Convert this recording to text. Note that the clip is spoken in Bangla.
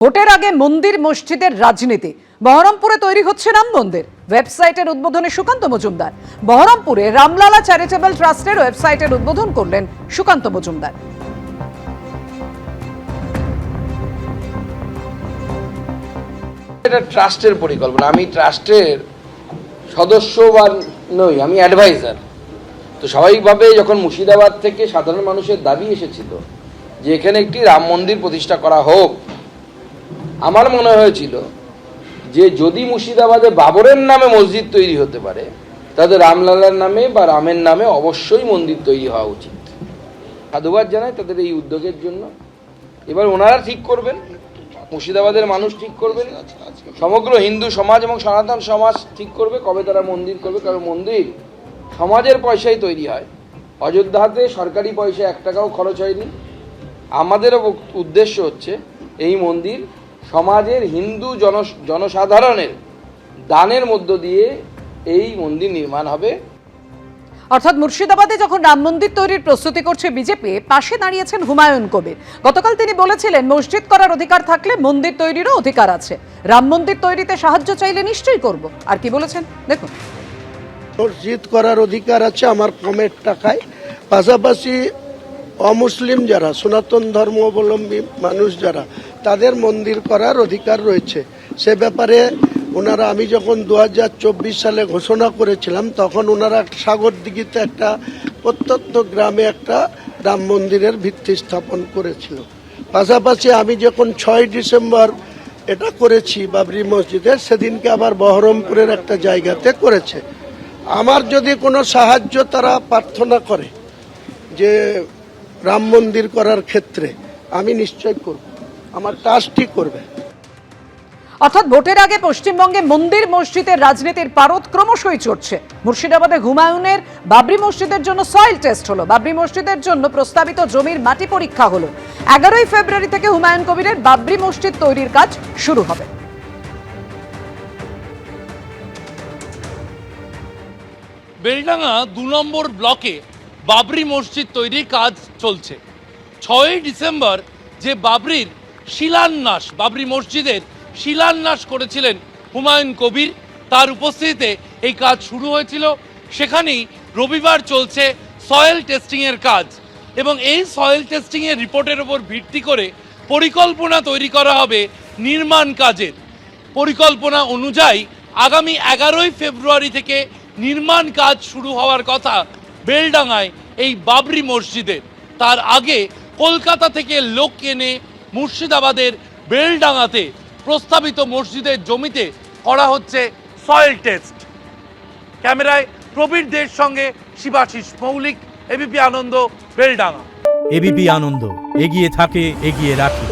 ভোটের আগে মন্দির মসজিদের রাজনীতি। বহরমপুরে তৈরি হচ্ছে রাম মন্দির। ওয়েবসাইটের উদ্বোধনে সুকান্ত মজুমদার। বহরমপুরে রামলালা চ্যারিটেবল ট্রাস্টের ওয়েবসাইটের উদ্বোধন করলেন সুকান্ত মজুমদার। এটা ট্রাস্টের পরিকল্পনা। আমি ট্রাস্টের সদস্য বা নই, আমি অ্যাডভাইজার। তো স্বাভাবিকভাবে যখন মুর্শিদাবাদ থেকে সাধারণ মানুষের দাবি এসেছিল যে এখানে একটি রাম মন্দির প্রতিষ্ঠা করা হোক, আমার মনে হয়েছিল যে যদি মুর্শিদাবাদে বাবরের নামে মসজিদ তৈরি হতে পারে তাহলে রামলালার নামে বা রামের নামে অবশ্যই মন্দির তৈরি হওয়া উচিত। সাধুবাদ জানাই তাদের এই উদ্যোগের জন্য। এবার ওনারা ঠিক করবেন, মুর্শিদাবাদের মানুষ ঠিক করবেন, সমগ্র হিন্দু সমাজ এবং সনাতন সমাজ ঠিক করবে কবে তারা মন্দির করবে। কারণ মন্দির সমাজের পয়সায় তৈরি হয়। অযোধ্যাতে সরকারি পয়সা 1 টাকাও খরচ হয়নি। আমাদেরও উদ্দেশ্য হচ্ছে এই মন্দির সমাজের হিন্দু জনসাধারণের দানের মধ্য দিয়ে এই মন্দির নির্মাণ হবে। অর্থাৎ মুর্শিদাবাদে যখন রাম মন্দির তৈরির প্রস্তুতি করছে বিজেপি, পাশে দাঁড়িয়েছেন হুমায়ুন কবির। গতকাল তিনি বলেছিলেন মসজিদ করার অধিকার থাকলে মন্দির তৈরিরও অধিকার আছে। রাম মন্দির তৈরিতে সাহায্য চাইলে নিশ্চয়ই করব। আর কি বলেছেন দেখুন। মসজিদ করার অধিকার আছে আমার কমের টাকায়, পাশাপাশি অমুসলিম যারা সনাতন ধর্মাবলম্বী মানুষ যারা, তাদের মন্দির করার অধিকার রয়েছে। সে ব্যাপারে ওনারা, আমি যখন 2024 সালে ঘোষণা করেছিলাম তখন ওনারা সাগরদিঘিতে একটা প্রত্যন্ত গ্রামে একটা রাম মন্দিরের ভিত্তি স্থাপন করেছিল। পাশাপাশি আমি যখন 6 ডিসেম্বর এটা করেছি বাবরি মসজিদের, সেদিনকে আবার বহরমপুরের একটা জায়গাতে করেছে। আমার যদি কোনো সাহায্য তারা প্রার্থনা করে যে রাম মন্দির করার ক্ষেত্রে, আমি নিশ্চয় করব, আমার ট্রাস্টই করবে। অর্থাৎ ভোটের আগে পশ্চিমবঙ্গে মন্দির মসজিদের রাজনীতির পারদ ক্রমশই চড়ছে। মুর্শিদাবাদে হুমায়ুনের বাবরি মসজিদের জন্য সয়েল টেস্ট হলো। বাবরি মসজিদের জন্য প্রস্তাবিত জমির মাটি পরীক্ষা হলো। 11ই ফেব্রুয়ারি থেকে হুমায়ুন কবিরের বাবরি মসজিদ তৈরির কাজ শুরু হবে। বেলডাঙ্গা 2 নম্বর ব্লকে বাবরি মসজিদ তৈরির কাজ চলছে। 6ই ডিসেম্বর যে বাবরি মসজিদের শিলান্যাস করেছিলেন হুমায়ুন কবির, তার উপস্থিতিতে এই কাজ শুরু হয়েছিল। সেখানেই রবিবার চলছে সয়েল টেস্টিংয়ের কাজ এবং এই সয়েল টেস্টিংয়ের রিপোর্টের উপর ভিত্তি করে পরিকল্পনা তৈরি করা হবে নির্মাণ কাজের। পরিকল্পনা অনুযায়ী আগামী 11ই ফেব্রুয়ারি থেকে নির্মাণ কাজ শুরু হওয়ার কথা বেলডাঙ্গায় এই বাবরি মসজিদের। তার আগে কলকাতা থেকে লোক এনে মুর্শিদাবাদের বেলডাঙ্গাতে প্রস্তাবিত মসজিদের জমিতে করা হচ্ছে সয়েল টেস্ট। ক্যামেরায় প্রবীর দের সঙ্গে শিবাশিস মৌলিক, এবিপি আনন্দ, বেলডাঙ্গা। এবিপি আনন্দ, এগিয়ে থাকে, এগিয়ে রাখে।